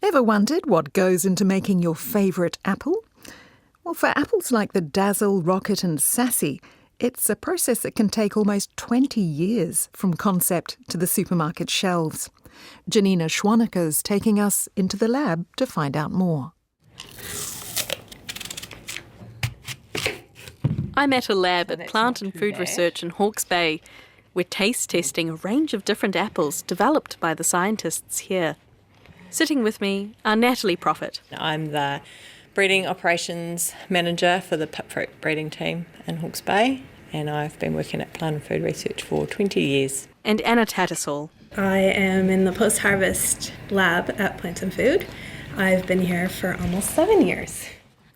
Ever wondered what goes into making your favourite apple? Well, for apples like the Dazzle, Rocket and Sassy, it's a process that can take almost 20 years from concept to the supermarket shelves. Janina Schwanecker's taking us into the lab to find out more. I'm at a lab at Plant and Food Research in Hawke's Bay. We're taste testing a range of different apples developed by the scientists here. Sitting with me are Natalie Prophet. I'm the breeding operations manager for the pipfruit breeding team in Hawke's Bay, and I've been working at Plant and Food Research for 20 years. And Anna Tattersall. I am in the post-harvest lab at Plant and Food. I've been here for almost 7 years.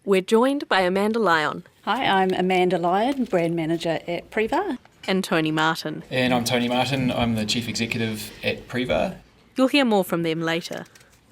We're joined by Amanda Lyon. Hi, I'm Amanda Lyon, brand manager at Prevar. And Tony Martin. And I'm Tony Martin, I'm the Chief Executive at Prevar. You'll hear more from them later.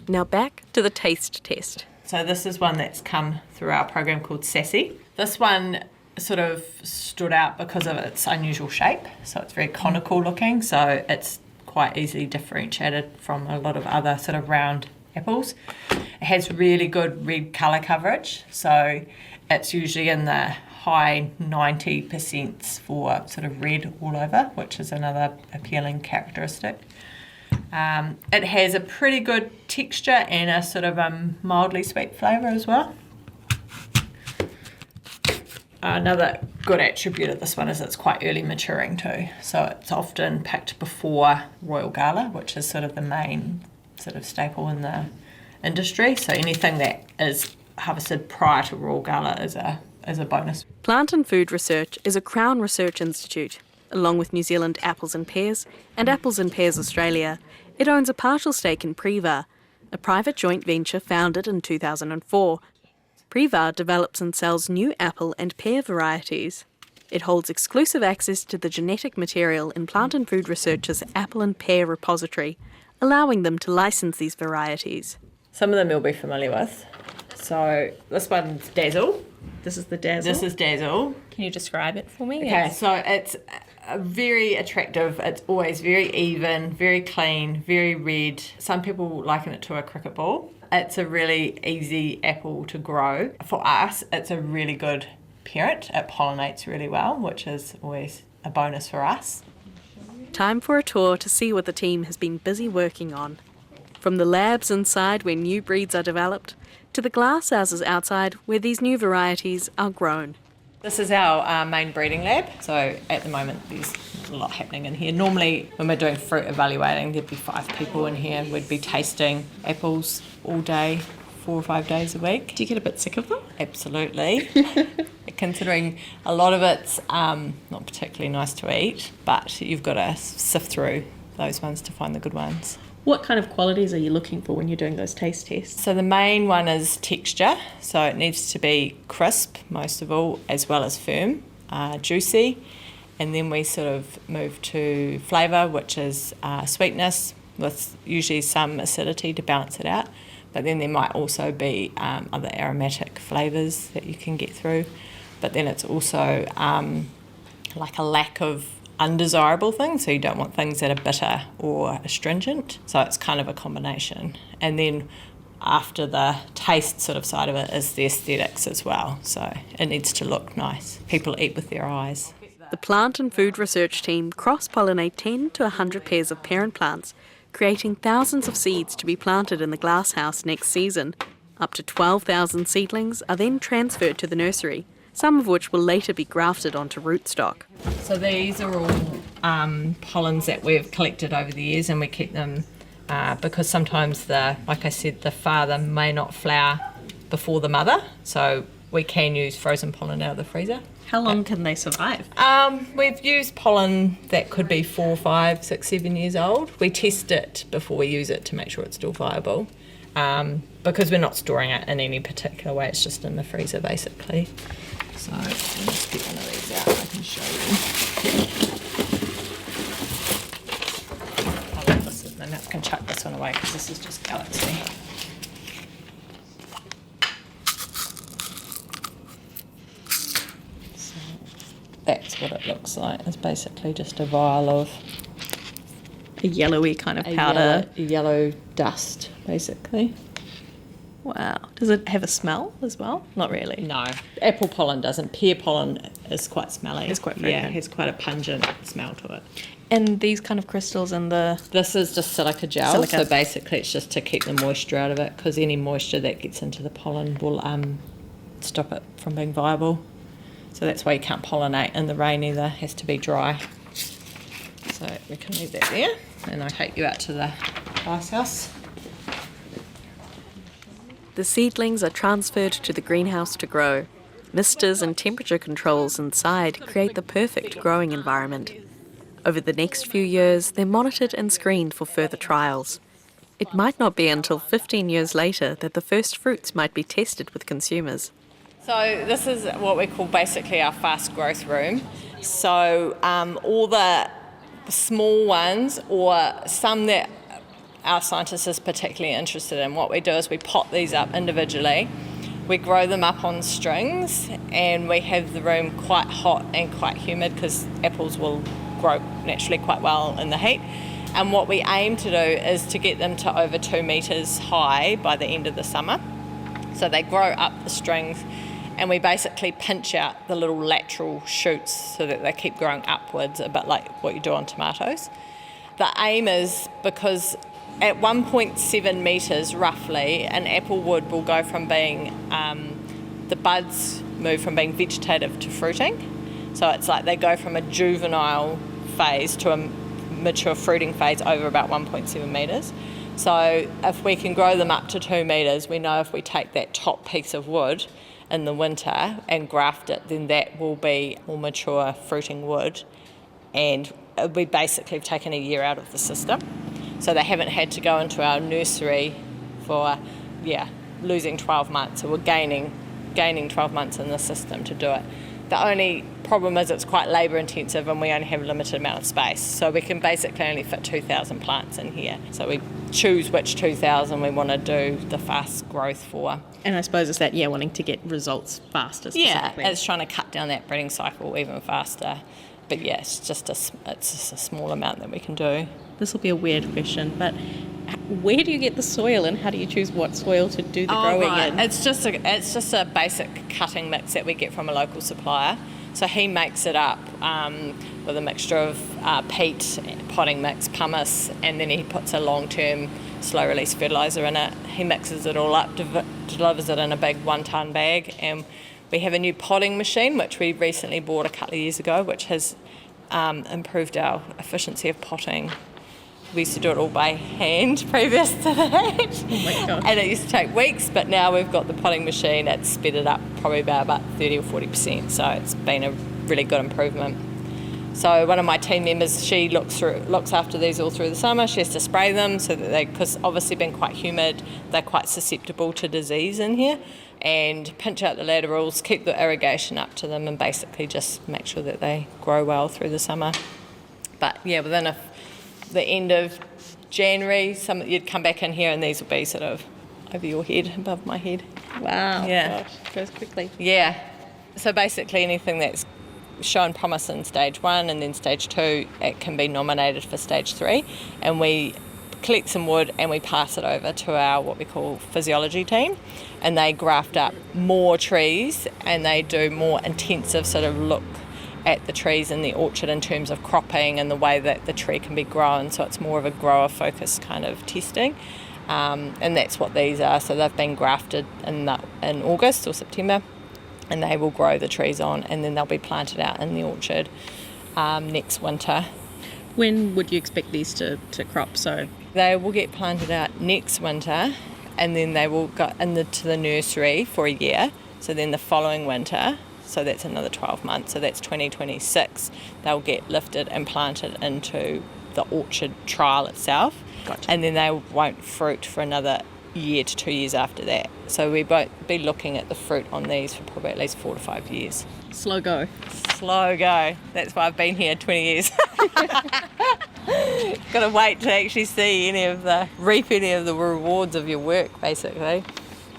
Now back to the taste test. So this is one that's come through our program called Sassy. This one sort of stood out because of its unusual shape. So it's very conical looking, so it's quite easily differentiated from a lot of other sort of round apples. It has really good red colour coverage, so it's usually in the high 90% for sort of red all over, which is another appealing characteristic. It has a pretty good texture and a sort of mildly sweet flavour as well. Another good attribute of this one is it's quite early maturing too. So it's often picked before Royal Gala, which is sort of the main sort of staple in the industry. So anything that is harvested prior to Royal Gala is a bonus. Plant and Food Research is a Crown Research Institute. Along with New Zealand Apples and Pears and Apples and Pears Australia, it owns a partial stake in Prevar, a private joint venture founded in 2004. Prevar develops and sells new apple and pear varieties. It holds exclusive access to the genetic material in Plant and Food Research's apple and pear repository, allowing them to license these varieties. Some of them you'll be familiar with. So this one's Dazzle. This is the Dazzle. This is Dazzle. Can you describe it for me? Okay, so it's very attractive. It's always very even, very clean, very red. Some people liken it to a cricket ball. It's a really easy apple to grow. For us, it's a really good parent. It pollinates really well, which is always a bonus for us. Time for a tour to see what the team has been busy working on. From the labs inside where new breeds are developed, to the glasshouses outside where these new varieties are grown. This is our main breeding lab, so at the moment there's a lot happening in here. Normally when we're doing fruit evaluating there'd be 5 people in here. We'd be tasting apples all day, 4 or 5 days a week. Do you get a bit sick of them? Absolutely. Considering a lot of it's not particularly nice to eat, but you've got to sift through those ones to find the good ones. What kind of qualities are you looking for when you're doing those taste tests? So the main one is texture, so it needs to be crisp most of all, as well as firm, juicy, and then we sort of move to flavour, which is sweetness with usually some acidity to balance it out, but then there might also be other aromatic flavours that you can get through, but then it's also like a lack of undesirable things, so you don't want things that are bitter or astringent, so it's kind of a combination. And then after the taste sort of side of it is the aesthetics as well, so it needs to look nice. People eat with their eyes. The Plant and Food Research team cross-pollinate 10 to 100 pairs of parent plants, creating thousands of seeds to be planted in the glasshouse next season. Up to 12,000 seedlings are then transferred to the nursery, some of which will later be grafted onto rootstock. So these are all pollens that we've collected over the years, and we keep them because sometimes like I said, the father may not flower before the mother, so we can use frozen pollen out of the freezer. How long can they survive? We've used pollen that could be 4, 5, 6, 7 years old. We test it before we use it to make sure it's still viable, because we're not storing it in any particular way, it's just in the freezer basically. So I'll just get one of these out and I can show you. I love this, and I can chuck this one away because this is just galaxy. So that's what it looks like. It's basically just a vial of A yellowy kind of powder. yellow dust, basically. Wow. Does it have a smell as well? Not really. No, apple pollen doesn't. Pear pollen is quite smelly. It's quite Yeah, fragrant. it has quite a pungent smell to it. And these kind of crystals in the... This is just silica gel, Silica. so basically it's just to keep the moisture out of it, because any moisture that gets into the pollen will stop it from being viable. So that's why you can't pollinate in the rain either, it has to be dry. So we can leave that there, and I'll take you out to the glasshouse. The seedlings are transferred to the greenhouse to grow. Misters and temperature controls inside create the perfect growing environment. Over the next few years, they're monitored and screened for further trials. It might not be until 15 years later that the first fruits might be tested with consumers. So this is what we call basically our fast growth room. So all the small ones, or some that our scientists is particularly interested in, what we do is we pot these up individually, we grow them up on strings, and we have the room quite hot and quite humid because apples will grow naturally quite well in the heat. And what we aim to do is to get them to over 2 metres high by the end of the summer. So they grow up the strings, and we basically pinch out the little lateral shoots so that they keep growing upwards, a bit like what you do on tomatoes. The aim is, because at 1.7 metres roughly, an apple wood will go from being, the buds move from being vegetative to fruiting. So it's like they go from a juvenile phase to a mature fruiting phase over about 1.7 metres. So if we can grow them up to 2 metres, we know if we take that top piece of wood in the winter and graft it, then that will be more mature fruiting wood, and we basically have taken a year out of the system. So they haven't had to go into our nursery for, losing 12 months. So we're gaining 12 months in the system to do it. The only problem is it's quite labour intensive, and we only have a limited amount of space. So we can basically only fit 2,000 plants in here. So we choose which 2,000 we want to do the fast growth for. And I suppose it's that, wanting to get results faster. Yeah, it's trying to cut down that breeding cycle even faster. But it's just a small amount that we can do. This will be a weird question, but where do you get the soil, and how do you choose what soil to do the growing in? It's just a basic cutting mix that we get from a local supplier. So he makes it up with a mixture of peat, potting mix, pumice, and then he puts a long-term slow-release fertiliser in it. He mixes it all up, delivers it in a big 1-tonne bag, and we have a new potting machine which we recently bought a couple of years ago, which has improved our efficiency of potting. We used to do it all by hand previous to that. Oh my gosh. And it used to take weeks, but now we've got the potting machine. It's sped it up probably by about 30 or 40%, so it's been a really good improvement. So one of my team members, she looks after these all through the summer. She has to spray them so that because obviously being quite humid, they're quite susceptible to disease in here, and pinch out the laterals, keep the irrigation up to them, and basically just make sure that they grow well through the summer. But within the end of January, you'd come back in here and these will be sort of over your head, above my head. Wow. Yeah. Gosh, goes quickly. Yeah. So basically anything that's shown promise in stage 1 and then stage 2, it can be nominated for stage 3, and we collect some wood and we pass it over to our what we call physiology team, and they graft up more trees and they do more intensive sort of look at the trees in the orchard in terms of cropping and the way that the tree can be grown. So it's more of a grower focused kind of testing, and that's what these are. So they've been grafted in August or September, and they will grow the trees on, and then they'll be planted out in the orchard next winter. When would you expect these to crop? So they will get planted out next winter, and then they will go into the nursery for a year. So then the following winter, so that's another 12 months, so that's 2026, they'll get lifted and planted into the orchard trial itself. Gotcha. And then they won't fruit for another year to 2 years after that. So we won't be looking at the fruit on these for probably at least 4 to 5 years. slow go. Slow go. That's why I've been here 20 years. Got to wait to actually see reap any of the rewards of your work, basically.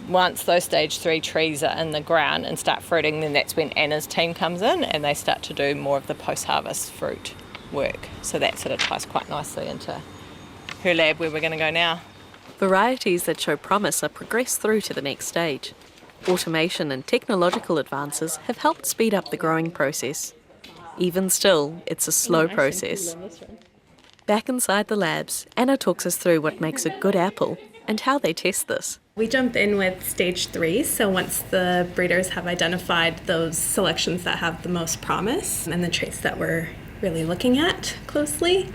Once those stage 3 trees are in the ground and start fruiting, then that's when Anna's team comes in and they start to do more of the post-harvest fruit work. So that sort of ties quite nicely into her lab where we're going to go now. Varieties that show promise are progressed through to the next stage. Automation and technological advances have helped speed up the growing process. Even still, it's a slow process. Back inside the labs, Anna talks us through what makes a good apple and how they test this. We jump in with stage 3, so once the breeders have identified those selections that have the most promise and the traits that we're really looking at closely,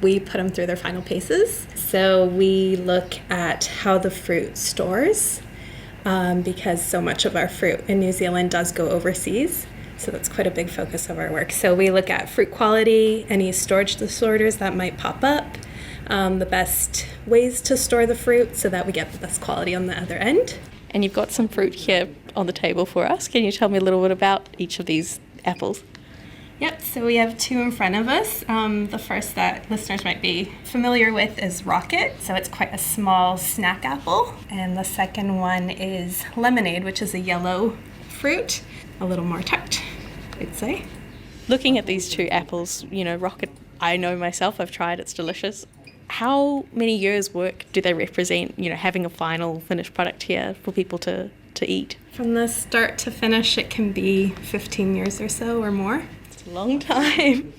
we put them through their final paces. So we look at how the fruit stores, because so much of our fruit in New Zealand does go overseas. So that's quite a big focus of our work. So we look at fruit quality, any storage disorders that might pop up, the best ways to store the fruit so that we get the best quality on the other end. And you've got some fruit here on the table for us. Can you tell me a little bit about each of these apples? Yep, so we have 2 in front of us. The first that listeners might be familiar with is Rocket, so it's quite a small snack apple. And the second one is Lemonade, which is a yellow fruit, a little more tart, I'd say. Looking at these 2 apples, Rocket, I know myself, I've tried, it's delicious. How many years' work do they represent, having a final finished product here for people to eat? From the start to finish, it can be 15 years or so or more. It's a long time.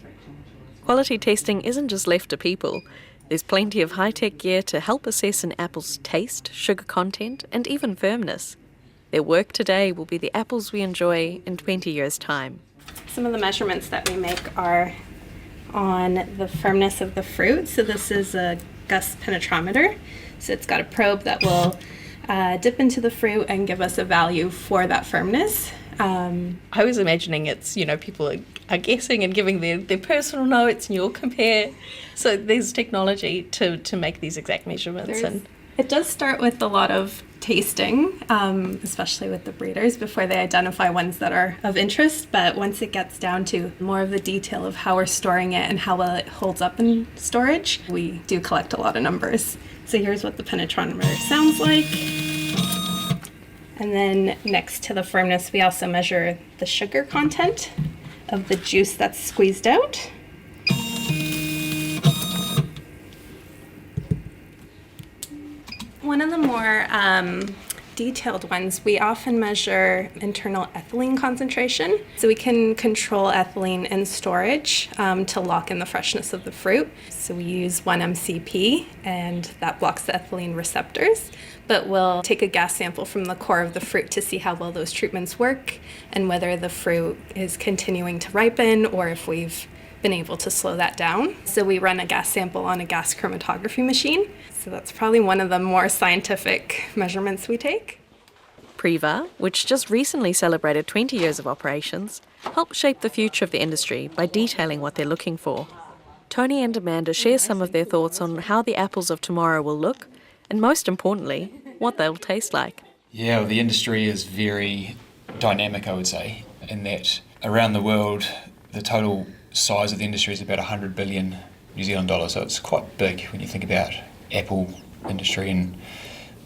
Quality testing isn't just left to people. There's plenty of high-tech gear to help assess an apple's taste, sugar content, and even firmness. Their work today will be the apples we enjoy in 20 years' time. Some of the measurements that we make are on the firmness of the fruit. So this is a gust penetrometer. So it's got a probe that will dip into the fruit and give us a value for that firmness. I was imagining it's, people are guessing and giving their personal notes and you'll compare. So there's technology to make these exact measurements. It does start with a lot of tasting, especially with the breeders, before they identify ones that are of interest. But once it gets down to more of the detail of how we're storing it and how well it holds up in storage, we do collect a lot of numbers. So here's what the penetrometer sounds like. And then next to the firmness, we also measure the sugar content of the juice that's squeezed out. One of the more detailed ones, we often measure internal ethylene concentration. So we can control ethylene in storage to lock in the freshness of the fruit. So we use 1 MCP, and that blocks the ethylene receptors. But we'll take a gas sample from the core of the fruit to see how well those treatments work and whether the fruit is continuing to ripen or if we've been able to slow that down. So we run a gas sample on a gas chromatography machine. So that's probably one of the more scientific measurements we take. Prevar, which just recently celebrated 20 years of operations, helped shape the future of the industry by detailing what they're looking for. Tony and Amanda share some of their thoughts on how the apples of tomorrow will look, and most importantly, what they'll taste like. Yeah, well, the industry is very dynamic, I would say, in that around the world, the total size of the industry is about 100 billion New Zealand dollars, so it's quite big when you think about apple industry. And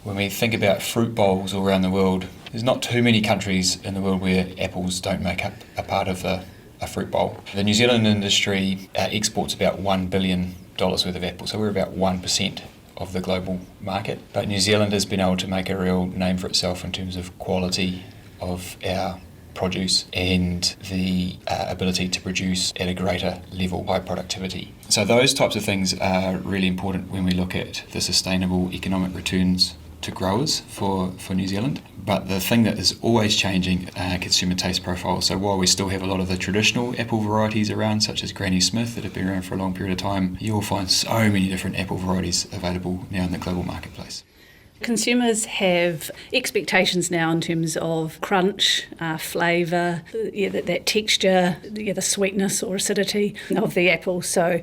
when we think about fruit bowls all around the world, there's not too many countries in the world where apples don't make up a part of a fruit bowl. The New Zealand industry exports about $1 billion worth of apples, so we're about 1% of the global market. But New Zealand has been able to make a real name for itself in terms of quality of our produce and the ability to produce at a greater level, high productivity. So those types of things are really important when we look at the sustainable economic returns to growers for New Zealand. But the thing that is always changing consumer taste profiles. So while we still have a lot of the traditional apple varieties around, such as Granny Smith, that have been around for a long period of time, you will find so many different apple varieties available now in the global marketplace. Consumers have expectations now in terms of crunch, flavour, that texture, the sweetness or acidity of the apple. So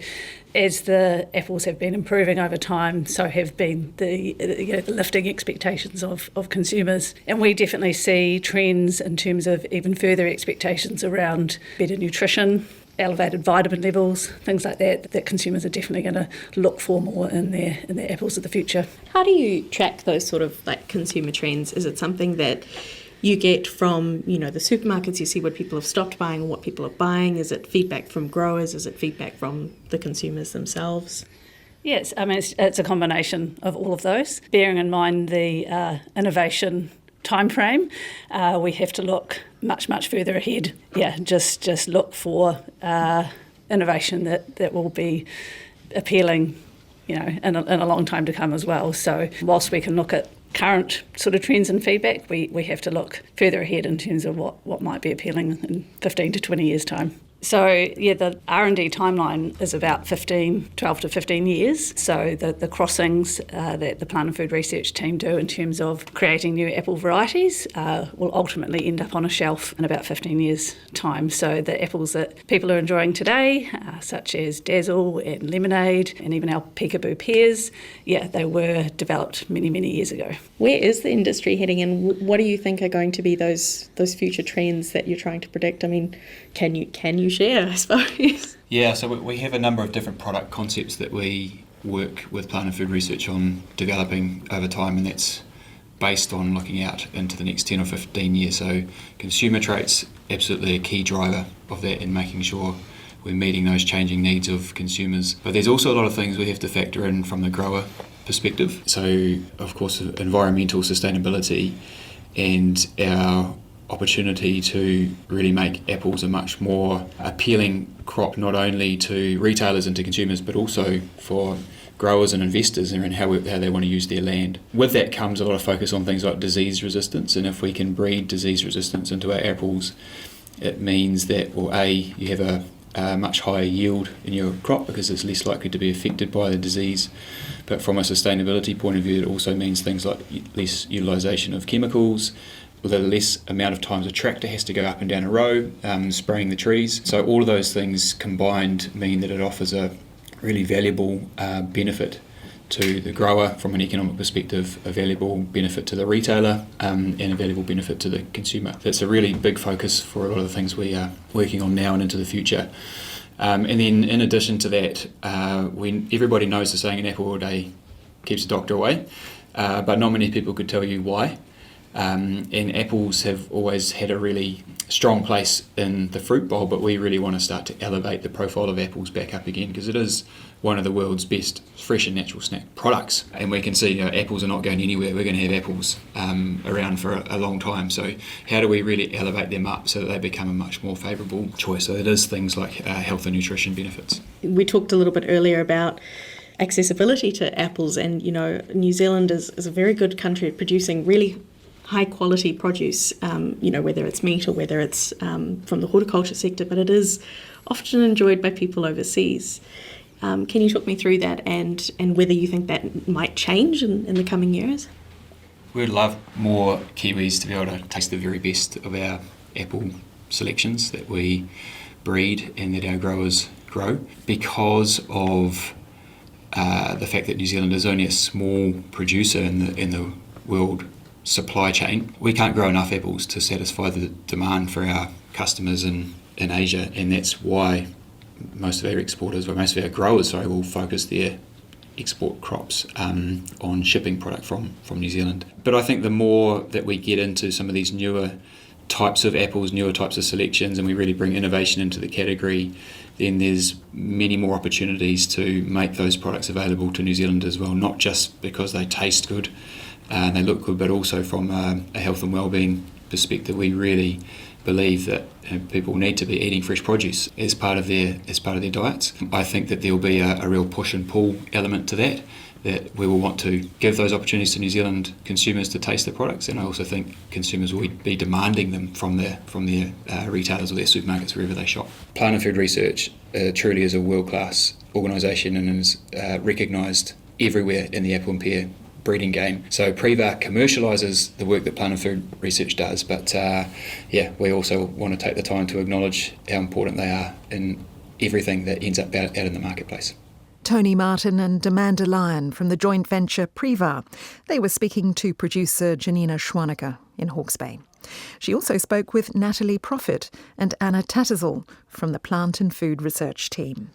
as the apples have been improving over time, so have been the lifting expectations of consumers. And we definitely see trends in terms of even further expectations around better nutrition, elevated vitamin levels, things like that consumers are definitely going to look for more in their apples of the future. How do you track those sort of consumer trends? Is it something that you get from the supermarkets? You see what people have stopped buying and what people are buying. Is it feedback from growers? Is it feedback from the consumers themselves? Yes, I mean, it's a combination of all of those. Bearing in mind the innovation timeframe, we have to look much, much further ahead. Yeah, just look for innovation that will be appealing, in a long time to come as well. So whilst we can look at current sort of trends and feedback, we have to look further ahead in terms of what might be appealing in 15 to 20 years' time. So, the R&D timeline is about 12 to 15 years. So the crossings that the plant and food research team do in terms of creating new apple varieties will ultimately end up on a shelf in about 15 years' time. So the apples that people are enjoying today, such as Dazzle and Lemonade and even our peekaboo pears, they were developed many, many years ago. Where is the industry heading, and what do you think are going to be those future trends that you're trying to predict? I mean, can you share, I suppose? Yeah, so we have a number of different product concepts that we work with Plant and Food Research on developing over time, and that's based on looking out into the next 10 or 15 years. So consumer traits, absolutely a key driver of that in making sure we're meeting those changing needs of consumers. But there's also a lot of things we have to factor in from the grower perspective. So, of course, environmental sustainability and our opportunity to really make apples a much more appealing crop, not only to retailers and to consumers, but also for growers and investors and how they want to use their land. With that comes a lot of focus on things like disease resistance, and if we can breed disease resistance into our apples, it means that, well, you have a much higher yield in your crop because it's less likely to be affected by the disease. But from a sustainability point of view, it also means things like less utilisation of chemicals, with a less amount of times a tractor has to go up and down a row spraying the trees. So all of those things combined mean that it offers a really valuable benefit to the grower from an economic perspective, a valuable benefit to the retailer, and a valuable benefit to the consumer. That's a really big focus for a lot of the things we are working on now and into the future. And then in addition to that, everybody knows the saying, an apple a day keeps the doctor away, but not many people could tell you why. And apples have always had a really strong place in the fruit bowl, but we really want to start to elevate the profile of apples back up again because it is one of the world's best fresh and natural snack products. And we can see apples are not going anywhere. We're going to have apples around for a long time. So how do we really elevate them up so that they become a much more favourable choice? So it is things like health and nutrition benefits. We talked a little bit earlier about accessibility to apples, and New Zealand is a very good country at producing really high quality produce, whether it's meat or whether it's from the horticulture sector, but it is often enjoyed by people overseas. Can you talk me through that and whether you think that might change in the coming years? We'd love more Kiwis to be able to taste the very best of our apple selections that we breed and that our growers grow. Because of the fact that New Zealand is only a small producer in the world supply chain, we can't grow enough apples to satisfy the demand for our customers in Asia, and that's why most of our growers will focus their export crops on shipping product from New Zealand. But I think the more that we get into some of these newer types of apples, newer types of selections, and we really bring innovation into the category, then there's many more opportunities to make those products available to New Zealand as well, not just because they taste good and they look good, but also from a health and wellbeing perspective. We really believe that people need to be eating fresh produce as part of their diets. I think that there'll be a real push and pull element to that we will want to give those opportunities to New Zealand consumers to taste the products, and I also think consumers will be demanding them from their retailers or their supermarkets wherever they shop. Plant and Food Research truly is a world-class organisation and is recognised everywhere in the apple and pear breeding game. So Prevar commercialises the work that Plant and Food Research does, but we also want to take the time to acknowledge how important they are in everything that ends up out in the marketplace. Tony Martin and Amanda Lyon from the joint venture Prevar. They were speaking to producer Janina Schwanecker in Hawke's Bay. She also spoke with Natalie Profit and Anna Tattersall from the Plant and Food Research team.